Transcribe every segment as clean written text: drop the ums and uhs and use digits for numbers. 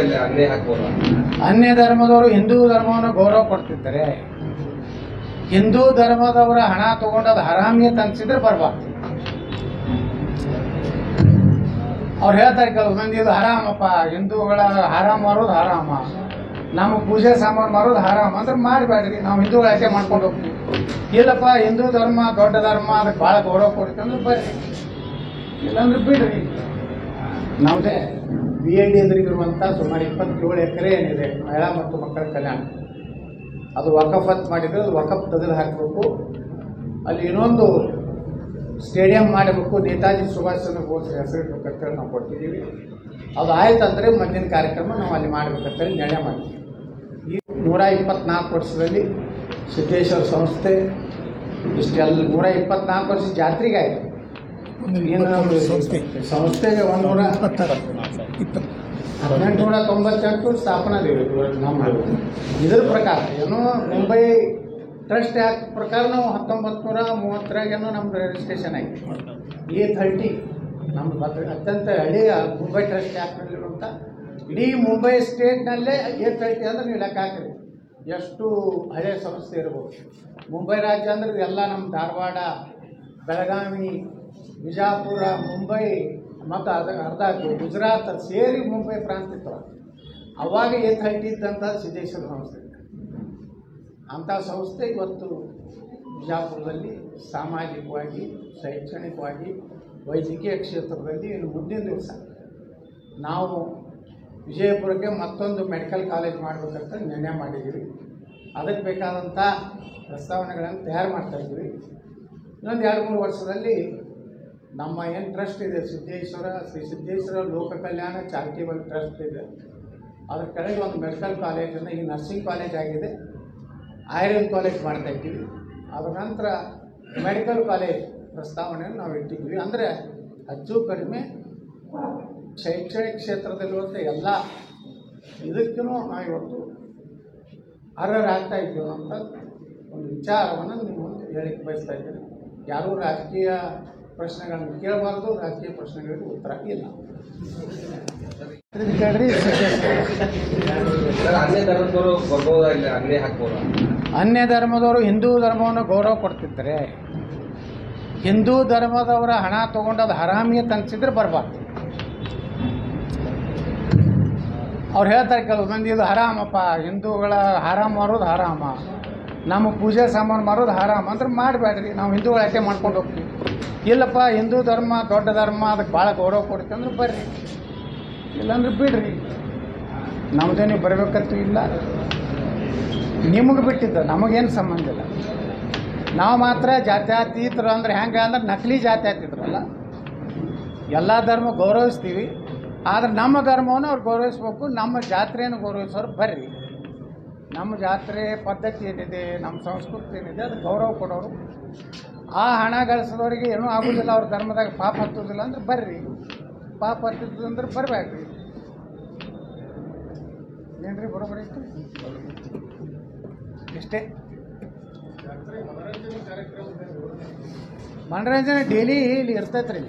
ಇಲ್ಲಿ ಅನ್ಯ ಹಾಕ್ಬೋದ? ಅನ್ಯ ಧರ್ಮದವರು ಹಿಂದೂ ಧರ್ಮವನ್ನು ಗೌರವ ಕೊಡ್ತಿದ್ದಾರೆ. ಹಿಂದೂ ಧರ್ಮದವರ ಹಣ ತಗೊಂಡು ಅದು ಹರಾಮಿಗೆ ತನ್ಸಿದ್ರೆ ಬರಬಾರ್ದು. ಅವ್ರು ಹೇಳ್ತಾರೆ ಕೆಲವು ಮಂದಿ ಇದು ಹರಾಮಪ್ಪ, ಹಿಂದೂಗಳ ಹರಾಮ ಮಾರೋದು ಹರಾಮ, ನಮ್ಮ ಪೂಜೆ ಸಾಮಾನು ಮಾರೋದು ಹರಾಮ ಅಂದ್ರೆ ಮಾಡಬೇಡ್ರಿ, ನಾವು ಹಿಂದೂಗಳ ಆಯ್ಕೆ ಮಾಡ್ಕೊಂಡು ಹೋಗ್ತೀವಿ. ಇಲ್ಲಪ್ಪ ಹಿಂದೂ ಧರ್ಮ ದೊಡ್ಡ ಧರ್ಮ, ಅದಕ್ಕೆ ಭಾಳ ಗೌರವ ಕೊಡ್ತೀವಿ ಅಂದ್ರೆ ಬರ್ರಿ, ಇಲ್ಲಾಂದ್ರೆ ಬಿಡ್ರಿ. ನಮ್ಮದೇ BID ಎದುರಿಗಿರುವಂಥ ಸುಮಾರು 27 ಎಕರೆ ಏನಿದೆ ಮಹಿಳಾ ಮತ್ತು ಮಕ್ಕಳ ಕಲ್ಯಾಣ, ಅದು ವಕಫತ್ ಮಾಡಿದ್ರೆ ಅದು ವಕಫ್ ತೆಗೆದು ಹಾಕಬೇಕು. ಅಲ್ಲಿ ಇನ್ನೊಂದು ಸ್ಟೇಡಿಯಂ ಮಾಡಬೇಕು, ನೇತಾಜಿ ಸುಭಾಷ್ ಚಂದ್ರ ಬೋಸ್ ಹೆಸರಿಡ್ಬೇಕಂತೇಳಿ ನಾವು ಕೊಟ್ಟಿದ್ದೀವಿ. ಅದು ಆಯ್ತಂದರೆ ಮುಂದಿನ ಕಾರ್ಯಕ್ರಮ ನಾವು ಅಲ್ಲಿ ಮಾಡಬೇಕಂತೇಳಿ ನಿರ್ಣಯ ಮಾಡಿದ್ದೀವಿ. ಈ 124 ವರ್ಷದಲ್ಲಿ ಸಿದ್ದೇಶ್ವರ ಸಂಸ್ಥೆ ಇಷ್ಟೆಲ್ಲ 124 ವರ್ಷ ಜಾತ್ರೆಗೆ ಆಯಿತು. ಸಂಸ್ಥೆಗೆ 1898 ಸ್ಥಾಪನಾದೇವಿ. ನಮ್ಮ ಇದರ ಪ್ರಕಾರ ಏನೋ ಮುಂಬೈ ಟ್ರಸ್ಟ್ ಆ್ಯಕ್ಟ್ ಪ್ರಕಾರ ನಾವು 1930 ನಮ್ದು ರಿಜಿಸ್ಟ್ರೇಷನ್ ಆಗಿದೆ. A30 ನಮ್ಮ ಅತ್ಯಂತ ಹಳೆಯ ಮುಂಬೈ ಟ್ರಸ್ಟ್ ಆ್ಯಕ್ಟ್ನಲ್ಲಿರುವಂಥ ಇಡೀ ಮುಂಬೈ ಸ್ಟೇಟ್ನಲ್ಲೇ A30 ಅಂದ್ರೆ ನೀವು ಲೆಕ್ಕ ಹಾಕಿರಿ ಎಷ್ಟು ಹಳೆಯ ಸಂಸ್ಥೆ ಇರ್ಬೋದು. ಮುಂಬೈ ರಾಜ್ಯ ಅಂದ್ರೆ ಎಲ್ಲ ನಮ್ಮ ಧಾರವಾಡ, ಬೆಳಗಾವಿ, ಬಿಜಾಪುರ, ಮುಂಬೈ ಮತ್ತು ಅರ್ಧ ಗುಜರಾತ್ ಸೇರಿ ಮುಂಬೈ ಪ್ರಾಂತ ಇತ್ತು. ಅವಾಗ A30 ಇದ್ದಂಥ ಸಿದ್ದೇಶ್ವರ ಸಂಸ್ಥೆ. ಅಂಥ ಸಂಸ್ಥೆ ಇವತ್ತು ಬಿಜಾಪುರದಲ್ಲಿ ಸಾಮಾಜಿಕವಾಗಿ, ಶೈಕ್ಷಣಿಕವಾಗಿ, ವೈದ್ಯಕೀಯ ಕ್ಷೇತ್ರದಲ್ಲಿ ಇನ್ನು ಮುಂದಿನ ದಿವಸ ನಾವು ವಿಜಯಪುರಕ್ಕೆ ಮತ್ತೊಂದು ಮೆಡಿಕಲ್ ಕಾಲೇಜ್ ಮಾಡಬೇಕಂತ ನಿರ್ಣಯ ಮಾಡಿದ್ದೀವಿ. ಅದಕ್ಕೆ ಬೇಕಾದಂಥ ಪ್ರಸ್ತಾವನೆಗಳನ್ನು ತಯಾರು ಮಾಡ್ತಾಯಿದ್ದೀವಿ. ಇನ್ನೊಂದು 2-3 ವರ್ಷದಲ್ಲಿ ನಮ್ಮ ಏನು ಟ್ರಸ್ಟ್ ಇದೆ ಶ್ರೀ ಸಿದ್ದೇಶ್ವರ ಲೋಕ ಕಲ್ಯಾಣ ಚಾರಿಟೇಬಲ್ ಟ್ರಸ್ಟ್ ಇದೆ, ಅದರ ಕೆಳಗೆ ಒಂದು ಮೆಡಿಕಲ್ ಕಾಲೇಜನ್ನು, ಈಗ ನರ್ಸಿಂಗ್ ಕಾಲೇಜ್ ಆಗಿದೆ, ಆಯುರ್ವೇದ ಕಾಲೇಜ್ ಮಾಡ್ತಾಯಿದ್ದೀವಿ. ಅದರ ನಂತರ ಮೆಡಿಕಲ್ ಕಾಲೇಜ್ ಪ್ರಸ್ತಾವನೆಯನ್ನು ನಾವು ಇಟ್ಟಿದ್ದೀವಿ. ಅಂದರೆ ಹೆಚ್ಚು ಕಡಿಮೆ ಶೈಕ್ಷಣಿಕ ಕ್ಷೇತ್ರದಲ್ಲಿರುವಂಥ ಎಲ್ಲ ಇದಕ್ಕೂ ನಾವು ಇವತ್ತು ಅರ್ಹರಾಗ್ತಾ ಇದ್ದೀವಿ ಅಂತ ಒಂದು ವಿಚಾರವನ್ನು ನಿಮ್ಮ ಮುಂದೆ ಹೇಳಿಕ್ಕೆ ಬಯಸ್ತಾ ಇದ್ದೀನಿ. ಯಾರೂ ರಾಜಕೀಯ ಪ್ರಶ್ನೆಗಳನ್ನು ಕೇಳಬಾರ್ದು, ರಾಜಕೀಯ ಪ್ರಶ್ನೆಗಳಿಗೆ ಉತ್ತರ ಇಲ್ಲ. ಅನ್ಯ ಧರ್ಮದವರು ಬರ್ಬೋದಾ ಇಲ್ಲ ಅನ್ಯ ಹಾಕ್ಬೋದ? ಅನ್ಯ ಧರ್ಮದವರು ಹಿಂದೂ ಧರ್ಮವನ್ನು ಗೌರವ ಕೊಡ್ತಿದ್ದಾರೆ. ಹಿಂದೂ ಧರ್ಮದವರ ಹಣ ತಗೊಂಡು ಅದು ಹರಾಮಿಗೆ ತನ್ಸಿದ್ರೆ ಬರಬಾರ್ದು. ಅವ್ರು ಹೇಳ್ತಾರೆ ಕೆಲವು ಮಂದಿ ಇದು ಹರಾಮಪ್ಪ, ಹಿಂದೂಗಳ ಹರಾಮ ಮಾರೋದು ಹರಾಮ, ನಮ್ಮ ಪೂಜೆ ಸಾಮಾನು ಮಾರೋದು ಹರಾಮ ಅಂದ್ರೆ ಮಾಡಬೇಡ್ರಿ, ನಾವು ಹಿಂದೂಗಳ ಆಯ್ಕೆ ಮಾಡ್ಕೊಂಡು ಹೋಗ್ತೀವಿ. ಇಲ್ಲಪ್ಪ ಹಿಂದೂ ಧರ್ಮ ದೊಡ್ಡ ಧರ್ಮ, ಅದಕ್ಕೆ ಭಾಳ ಗೌರವ ಕೊಡ್ತೀವಿ ಅಂದ್ರೆ ಬರ್ರಿ, ಇಲ್ಲಾಂದ್ರೆ ಬಿಡ್ರಿ. ನಮ್ಮದೇ ನೀವು ಬರಬೇಕಂತೂ ಇಲ್ಲ, ನಿಮಗೆ ಬಿಟ್ಟಿದ್ದ, ನಮಗೇನು ಸಂಬಂಧ ಇಲ್ಲ. ನಾವು ಮಾತ್ರ ಜಾತ್ಯತೀತರು ಅಂದ್ರೆ ಹೆಂಗೆ ಅಂದ್ರೆ ನಕಲಿ ಜಾತ್ಯತೀತರಲ್ಲ, ಎಲ್ಲ ಧರ್ಮ ಗೌರವಿಸ್ತೀವಿ. ಆದರೆ ನಮ್ಮ ಧರ್ಮವನ್ನು ಅವ್ರು ಗೌರವಿಸ್ಬೇಕು, ನಮ್ಮ ಜಾತ್ರೆಯನ್ನು ಗೌರವಿಸೋರು ಬರ್ರಿ. ನಮ್ಮ ಜಾತ್ರೆ ಪದ್ಧತಿ ಏನಿದೆ, ನಮ್ಮ ಸಂಸ್ಕೃತಿ ಏನಿದೆ ಅದು ಗೌರವ ಕೊಡೋರು. ಆ ಹಣ ಗಳಿಸಿದವರಿಗೆ ಏನೂ ಆಗೋದಿಲ್ಲ, ಅವ್ರ ಧರ್ಮದಾಗ ಪಾಪ ಹತ್ತೋದಿಲ್ಲ ಅಂದ್ರೆ ಬರ್ರಿ, ಪಾಪ ಹತ್ತಿದ್ದು ಅಂದ್ರೆ ಬರಬೇಡ್ರಿ. ಏನ್ರಿ ಬರೋಬರಿ ಇತ್ತು ಇಷ್ಟೇ. ಮನರಂಜನೆ ಡೈಲಿ ಇಲ್ಲಿ ಇರ್ತೈತ್ರಿ.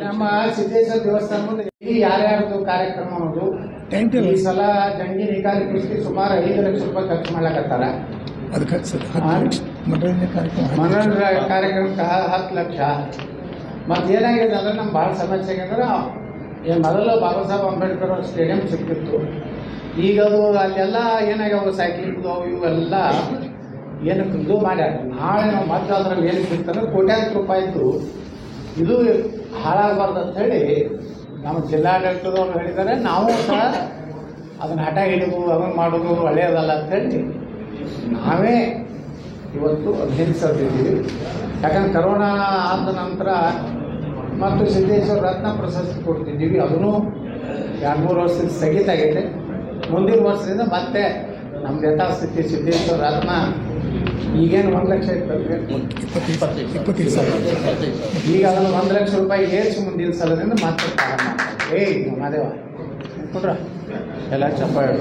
ನಮ್ಮ ಸಿದ್ದೇಶ್ವರ ದೇವಸ್ಥಾನ ಮುಂದೆ ಯಾರ್ಯಾರ್ದು ಕಾರ್ಯಕ್ರಮ ಅನ್ನೋದು ಈ ಸಲ ಜಂಗಿ ನಿಕಾಲಿ ಕುಸ್ತಿ ಸುಮಾರು 5 ಲಕ್ಷ ರೂಪಾಯಿ ಖರ್ಚು ಮಾಡ್ಲಕತ್ತಾರ. ಮನೋರಂಜನೆ ಕಾರ್ಯಕ್ರಮಕ್ಕೆ 10 ಲಕ್ಷ. ಮತ್ತು ಏನಾಗಿದೆ ಅಂದ್ರೆ ನಮ್ಗೆ ಭಾಳ ಸಮಸ್ಯೆ ಆಗಿದ್ರೆ ಮೊದಲು ಬಾಬಾ ಸಾಹೇಬ್ ಅಂಬೇಡ್ಕರ್ ಅವ್ರ ಸ್ಟೇಡಿಯಂ ಸಿಕ್ತಿತ್ತು. ಈಗ ಅದು ಅಲ್ಲೆಲ್ಲ ಏನಾಗ್ಯಾವ ಸೈಕ್ಲಿಂಗ್ದು ಇವೆಲ್ಲ ಏನಕ್ಕೆ ಇದು ಮಾಡ್ಯಾರ. ನಾಳೆ ನಾವು ಮತ್ತೆ ಅದ್ರಲ್ಲಿ ಏನಕ್ಕೆ ಸಿಗ್ತಾರೆ ಕೋಟ್ಯಾಂತರ ರೂಪಾಯಿದ್ದು ಇದು ಹಾಳಾಗಬಾರ್ದು ಅಂತ ಹೇಳಿ ನಮ್ಮ ಜಿಲ್ಲಾಡಳಿತದವ್ರು ಹೇಳಿದ್ದಾರೆ. ನಾವು ಸಹ ಅದನ್ನು ಹಠ ಹಿಡಿದು ಅದನ್ನು ಮಾಡೋದು ಒಳ್ಳೆಯದಲ್ಲ ಅಂಥೇಳಿ ನಾವೇ ಇವತ್ತು ಹಿಂಸದಿದ್ದೀವಿ. ಯಾಕಂದ್ರೆ ಕರೋನಾ ಆದ ನಂತರ ಮತ್ತು ಸಿದ್ದೇಶ್ವರ ರತ್ನ ಪ್ರಶಸ್ತಿ ಕೊಡ್ತಿದ್ದೀವಿ, ಅದನ್ನು 2-3 ವರ್ಷದಿಂದ ಸ್ಥಗಿತ ಆಗೈತೆ. ಮುಂದಿನ ವರ್ಷದಿಂದ ಮತ್ತೆ ನಮ್ದು ಯಥಾಸ್ಥಿತಿ ಸಿದ್ದೇಶ್ವರ ರತ್ನ ಈಗೇನು 1 ಲಕ್ಷ ಇತ್ತು, ಈಗ ಅದನ್ನು 1 ಲಕ್ಷ ರೂಪಾಯಿ ಏರಿಸಿ ಮುಂದಿನ ಸಲದಿಂದ ಮತ್ತೆ ಪ್ರಾರಂಭ ಮಾಡ್ತಾರೆ. ಮಾದೇವ ಕೊಡ್ರ ಎಲ್ಲ ಚಪ್ಪಾಳೆ.